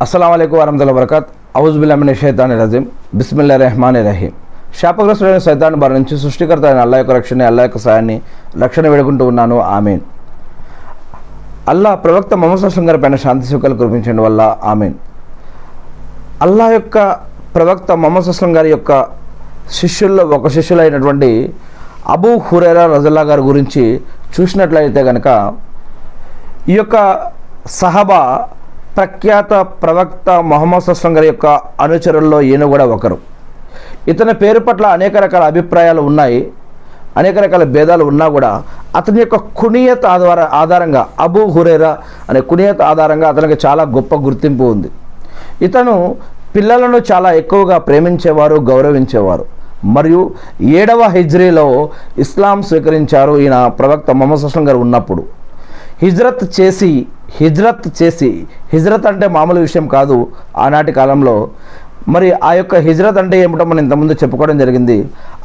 అస్సలాము అలైకుం వరహమతుల్లాహి వబరకాత్. ఔజు బిల్లాహి మినష్ షైతానిర్ రజీం. బిస్మిల్లాహిర్ రహమానిర్ రహీం. శాపగ్రస్తుడైన సైతాన్ బారి నుంచి సృష్టికర్త అయిన అల్లాహ్ యొక్క రక్షణ, అల్లాహ్ యొక్క సాయాన్ని రక్షణ వేడుకుంటూ ఉన్నాను. ఆమీన్. అల్లాహ్ ప్రవక్త ముహమ్మద్ సల్లల్లాహు అలైహి వసల్లం గారి పైన శాంతి సుఖాలు కురిపించండి వల్ల ఆమీన్. అల్లాహ్ యొక్క ప్రవక్త ముహమ్మద్ సల్లల్లాహు అలైహి వసల్లం గారి యొక్క శిష్యుల్లో ఒక శిష్యులైనటువంటి అబూ హురైరా రజల్లాహు గారి గురించి చూసినట్లయితే కనుక ఈ యొక్క సహబా ప్రఖ్యాత ప్రవక్త ముహమ్మద్ సల్లల్లాహు అలైహి వసల్లం గారి యొక్క అనుచరుల్లో ఈయన కూడా ఒకరు. ఇతని పేరు పట్ల అనేక రకాల అభిప్రాయాలు ఉన్నాయి, అనేక రకాల భేదాలు ఉన్నా కూడా అతని యొక్క కునియత్ ఆధారంగా అబూ హురైరా అనే కునియత్ ఆధారంగా అతనికి చాలా గొప్ప గుర్తింపు ఉంది. ఇతను పిల్లలను చాలా ఎక్కువగా ప్రేమించేవారు, గౌరవించేవారు. మరియు 7వ హిజ్రీలో ఇస్లాం స్వీకరించారు ఈయన ప్రవక్త ముహమ్మద్ సల్లల్లాహు అలైహి వసల్లం గారు ఉన్నప్పుడు. హిజ్రత్ చేసి హిజ్రత్ అంటే మామూలు విషయం కాదు ఆనాటి కాలంలో. మరి ఆ యొక్క హిజ్రత్ అంటే ఏమిటో మనం ఇంతకుముందు చెప్పుకోవడం జరిగింది.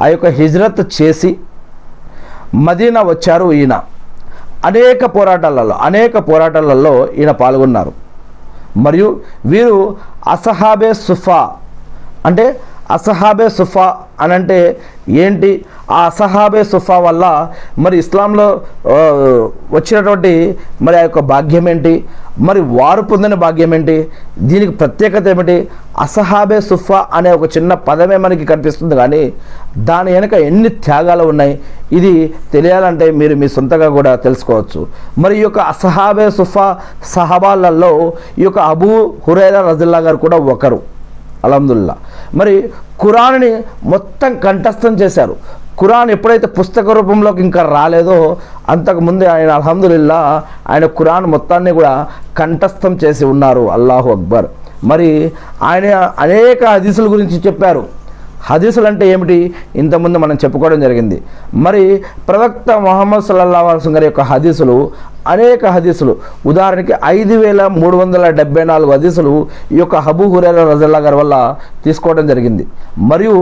ఆ యొక్క హిజ్రత్ చేసి మదీనా వచ్చారు ఈయన. అనేక పోరాటాలలో ఈయన పాల్గొన్నారు. మరియు వీరు అసహాబే సుఫా అనంటే ఏంటి? ఆ అసహాబే సుఫా వల్ల మరి ఇస్లాంలో వచ్చినటువంటి మరి ఆ యొక్క భాగ్యం ఏంటి, మరి వారు పొందిన భాగ్యం ఏంటి, దీనికి ప్రత్యేకత ఏమిటి? అసహాబే సుఫా అనే ఒక చిన్న పదమే మనకి కనిపిస్తుంది, కానీ దాని వెనుక ఎన్ని త్యాగాలు ఉన్నాయి ఇది తెలియాలంటే మీరు మీ సొంతగా కూడా తెలుసుకోవచ్చు. మరి ఈ యొక్క అసహాబే సుఫా సహబాలలో ఈ యొక్క అబూ హురైరా రజల్లాహు గారు కూడా ఒకరు. అల్హమ్దులిల్లా. మరి ఖురాన్ని మొత్తం కంఠస్థం చేశారు. ఖురాన్ ఎప్పుడైతే పుస్తక రూపంలోకి ఇంకా రాలేదో అంతకుముందే ఆయన అల్హమ్దులిల్లా ఆయన ఖురాన్ మొత్తాన్ని కూడా కంఠస్థం చేసి ఉన్నారు. అల్లాహు అక్బర్. మరి ఆయన అనేక హదీసుల గురించి చెప్పారు. హదీసులు అంటే ఏమిటి ఇంతకుముందు మనం చెప్పుకోవడం జరిగింది. మరి ప్రవక్త ముహమ్మద్ సల్లల్లాహు అలైహి వసల్లం గారి యొక్క హదీసులు అనేక హదీసులు, ఉదాహరణకి 5374 హదీసులు ఈ యొక్క అబూ హురైరా రజల్లాహు గారి వల్ల తీసుకోవడం జరిగింది. మరియు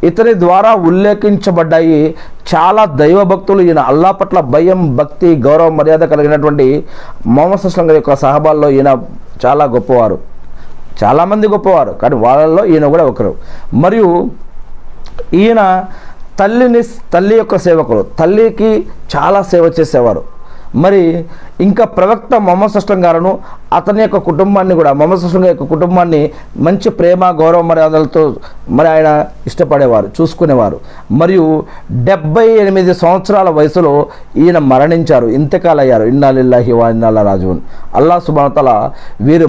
ఇతని ద్వారా ఉల్లేఖించబడ్డాయి చాలా దైవభక్తులు. ఈయన అల్లాహ్ పట్ల భయం, భక్తి, గౌరవం, మర్యాద కలిగినటువంటి ముహమ్మద్ సల్లల్లాహు అలైహి వసల్లం గారి యొక్క సహబాల్లో ఈయన చాలా గొప్పవారు. చాలామంది గొప్పవారు, కానీ వాళ్ళల్లో ఈయన కూడా ఒకరు. మరియు ఈయన తల్లి యొక్క సేవకులు, తల్లికి చాలా సేవ చేసేవారు. మరి ఇంకా ప్రవక్త ముహమ్మద్ సల్లల్లాహు అలైహి వసల్లం గారును అతని యొక్క కుటుంబాన్ని కూడా, ముహమ్మద్ సల్లల్లాహు అలైహి వసల్లం యొక్క కుటుంబాన్ని మంచి ప్రేమ, గౌరవ మర్యాదలతో మరి ఆయన ఇష్టపడేవారు, చూసుకునేవారు. మరియు 78 సంవత్సరాల వయసులో ఈయన మరణించారు, ఇంతకాలయ్యారు. ఇన్నా లిల్లాహి వ ఇన్నా ఇలైహి రాజిఊన్. అల్లాహ్ సుబ్హానహు వ తఆలా వీరు